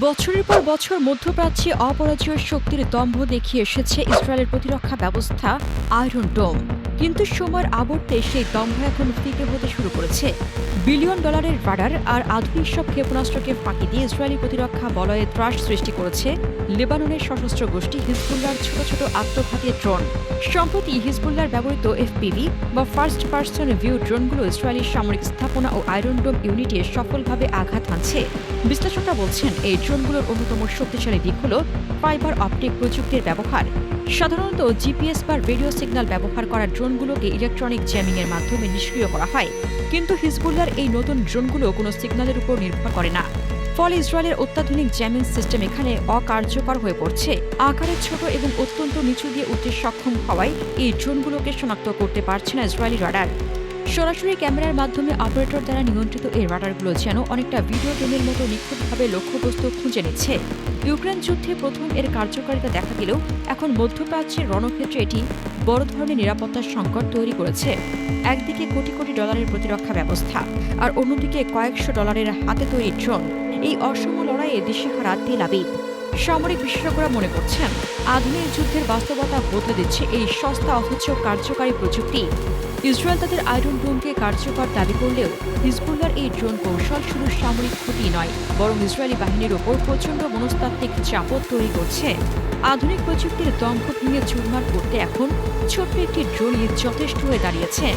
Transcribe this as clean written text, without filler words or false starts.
বছরের পর বছর মধ্যপ্রাচ্যে অপরাজেয় শক্তির দম্ভ দেখিয়ে এসেছে ইসরায়েলের প্রতিরক্ষা ব্যবস্থা আয়রন ডোম। কিন্তু সময়ের আবর্তে সেই দম্ভ এখন ফিকে হতে শুরু করেছে। বিলিয়ন ডলারের রাডার আর আধুনিক সব ক্ষেপণাস্ত্রকে ফাঁকি দিয়ে ইসরায়েলি প্রতিরক্ষা বলয়ে ত্রাস সৃষ্টি করেছে লেবাননের সশস্ত্র গোষ্ঠী হিজবুল্লাহর ছোট ছোট আত্মঘাতী ড্রোন। সম্প্রতি হিজবুল্লাহর ব্যবহৃত এফপিভি বা ফার্স্ট পার্সন ভিউ ড্রোনগুলো ইসরায়েলি সামরিক স্থাপনা ও আয়রন ডোম ইউনিটে সফলভাবে আঘাত হানছে। বিশ্লেষকরা বলছেন এই ড্রোনগুলোর অন্যতম শক্তিশালী দিক হল ফাইবার অপটিক প্রযুক্তির ব্যবহার। সাধারণত জিপিএস বা রেডিও সিগন্যাল ব্যবহার করা ড্রোনগুলোকে ইলেকট্রনিক জ্যামিংয়ের মাধ্যমে নিষ্ক্রিয় করা হয়, কিন্তু হিজবুল্লাহর এই নতুন ড্রোনগুলো কোনো সিগন্যালের উপর নির্ভর করে না। ফলে ইসরায়েলের অত্যাধুনিক জ্যামিং সিস্টেম এখানে অকার্যকর হয়ে পড়ছে। আকারে ছোট এবং অত্যন্ত নিচু দিয়ে উঠতে সক্ষম হওয়ায় এই ড্রোনগুলোকে শনাক্ত করতে পারছে না ইসরায়েলি রাডার। সরাসরি ক্যামেরার মাধ্যমে অপারেটর দ্বারা নিয়ন্ত্রিত এই রাডারগুলো যেন অনেকটা ভিডিও গেমের মতো নিখুঁতভাবে লক্ষ্যবস্তু খুঁজে নিচ্ছে। ইউক্রেন যুদ্ধে প্রথম এর কার্যকারিতা দেখা গেলেও এখন মধ্যপ্রাচ্যের রণক্ষেত্রে এটি বড় ধরনের নিরাপত্তার সংকট তৈরি করেছে। একদিকে কোটি কোটি ডলারের প্রতিরক্ষা ব্যবস্থা, আর অন্যদিকে কয়েকশো ডলারের হাতে তৈরি ড্রোন। এই অসম লড়াইয়ে দিশেহারা তেল আবিব। সামরিক বিশেষজ্ঞরা মনে করছেন আধুনিক যুদ্ধের বাস্তবতা বদলে দিচ্ছে এই সস্তা অথচ কার্যকারী প্রযুক্তি। ইসরায়েল তাদের আয়রন ডোমকে কার্যকর দাবি করলেও হিজবুল্লাহর এই ড্রোন কৌশল শুধু সামরিক ক্ষতি নয়, বরং ইসরায়েলি বাহিনীর ওপর প্রচণ্ড মনস্তাত্ত্বিক চাপও তৈরি করছে। আধুনিক প্রযুক্তির দম্ভ ভেঙে চুরমার করতে এখন ছোট্ট একটি ড্রোনই যথেষ্ট হয়ে দাঁড়িয়েছে।